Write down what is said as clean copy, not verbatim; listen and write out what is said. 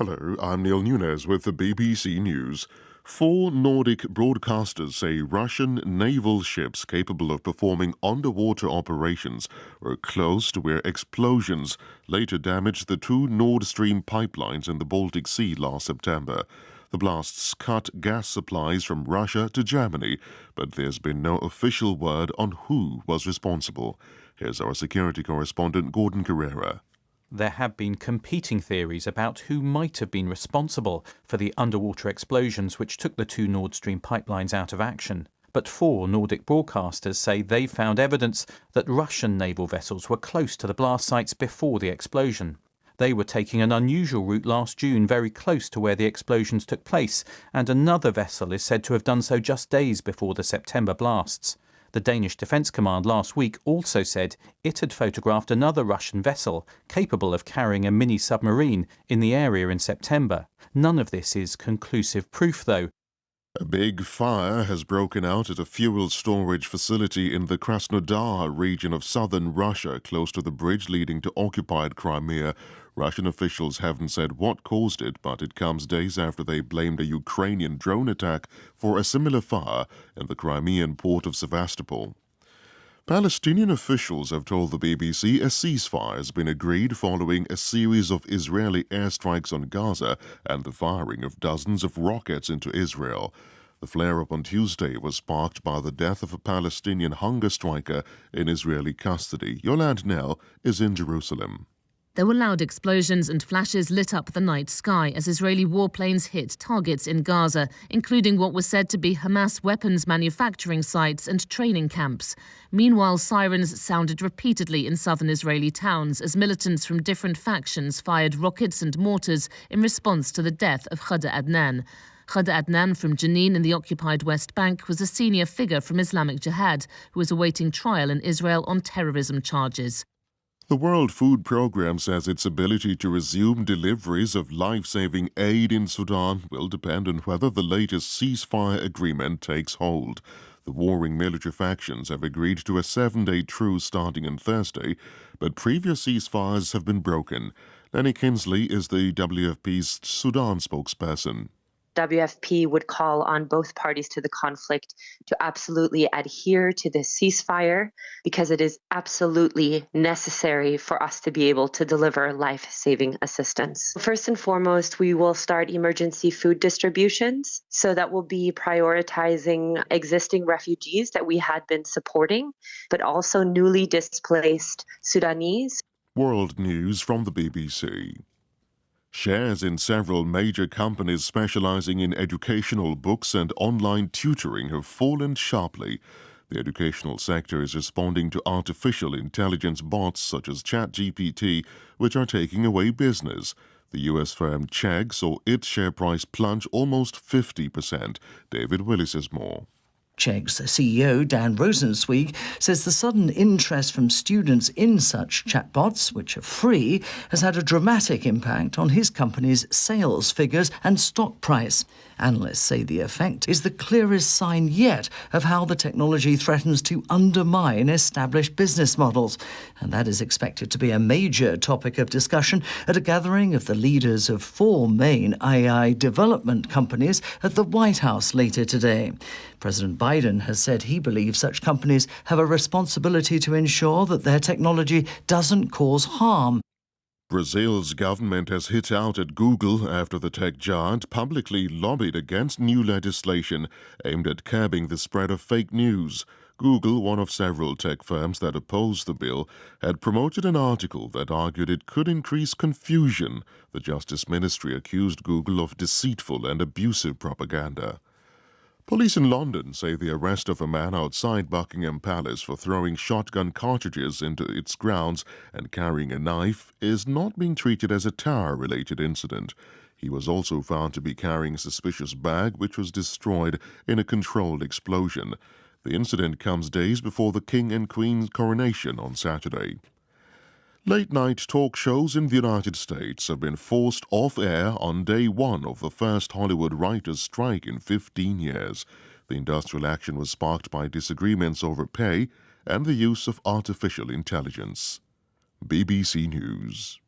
Hello, I'm Neil Nunes with the BBC News. Four Nordic broadcasters say Russian naval ships capable of performing underwater operations were close to where explosions later damaged the two Nord Stream pipelines in the Baltic Sea last September. The blasts cut gas supplies from Russia to Germany, but there's been no official word on who was responsible. Here's our security correspondent Gordon Carrera. There have been competing theories about who might have been responsible for the underwater explosions which took the two Nord Stream pipelines out of action. But four Nordic broadcasters say they found evidence that Russian naval vessels were close to the blast sites before the explosion. They were taking an unusual route last June, very close to where the explosions took place, and another vessel is said to have done so just days before the September blasts. The Danish Defence Command last week also said it had photographed another Russian vessel capable of carrying a mini-submarine in the area in September. None of this is conclusive proof, though. A big fire has broken out at a fuel storage facility in the Krasnodar region of southern Russia, close to the bridge leading to occupied Crimea. Russian officials haven't said what caused it, but it comes days after they blamed a Ukrainian drone attack for a similar fire in the Crimean port of Sevastopol. Palestinian officials have told the BBC a ceasefire has been agreed following a series of Israeli airstrikes on Gaza and the firing of dozens of rockets into Israel. The flare-up on Tuesday was sparked by the death of a Palestinian hunger striker in Israeli custody. Yolande Nell is in Jerusalem. There were loud explosions and flashes lit up the night sky as Israeli warplanes hit targets in Gaza, including what was said to be Hamas weapons manufacturing sites and training camps. Meanwhile, sirens sounded repeatedly in southern Israeli towns as militants from different factions fired rockets and mortars in response to the death of Khada Adnan. Khada Adnan from Jenin in the occupied West Bank was a senior figure from Islamic Jihad who was awaiting trial in Israel on terrorism charges. The World Food Programme says its ability to resume deliveries of life-saving aid in Sudan will depend on whether the latest ceasefire agreement takes hold. The warring military factions have agreed to a 7-day truce starting on Thursday, but previous ceasefires have been broken. Lenny Kinsley is the WFP's Sudan spokesperson. WFP would call on both parties to the conflict to absolutely adhere to this ceasefire because it is absolutely necessary for us to be able to deliver life-saving assistance. First and foremost, we will start emergency food distributions. So that will be prioritizing existing refugees that we had been supporting, but also newly displaced Sudanese. World News from the BBC. Shares in several major companies specializing in educational books and online tutoring have fallen sharply. The educational sector is responding to artificial intelligence bots such as ChatGPT, which are taking away business. The U.S. firm Chegg saw its share price plunge almost 50%. David Willis has more. Chegg's CEO, Dan Rosenzweig, says the sudden interest from students in such chatbots, which are free, has had a dramatic impact on his company's sales figures and stock price. Analysts say the effect is the clearest sign yet of how the technology threatens to undermine established business models. And that is expected to be a major topic of discussion at a gathering of the leaders of 4 main AI development companies at the White House later today. President Biden has said he believes such companies have a responsibility to ensure that their technology doesn't cause harm. Brazil's government has hit out at Google after the tech giant publicly lobbied against new legislation aimed at curbing the spread of fake news. Google, one of several tech firms that opposed the bill, had promoted an article that argued it could increase confusion. The Justice Ministry accused Google of deceitful and abusive propaganda. Police in London say the arrest of a man outside Buckingham Palace for throwing shotgun cartridges into its grounds and carrying a knife is not being treated as a terror-related incident. He was also found to be carrying a suspicious bag which was destroyed in a controlled explosion. The incident comes days before the King and Queen's coronation on Saturday. Late-night talk shows in the United States have been forced off-air on day one of the first Hollywood writers' strike in 15 years. The industrial action was sparked by disagreements over pay and the use of artificial intelligence. BBC News.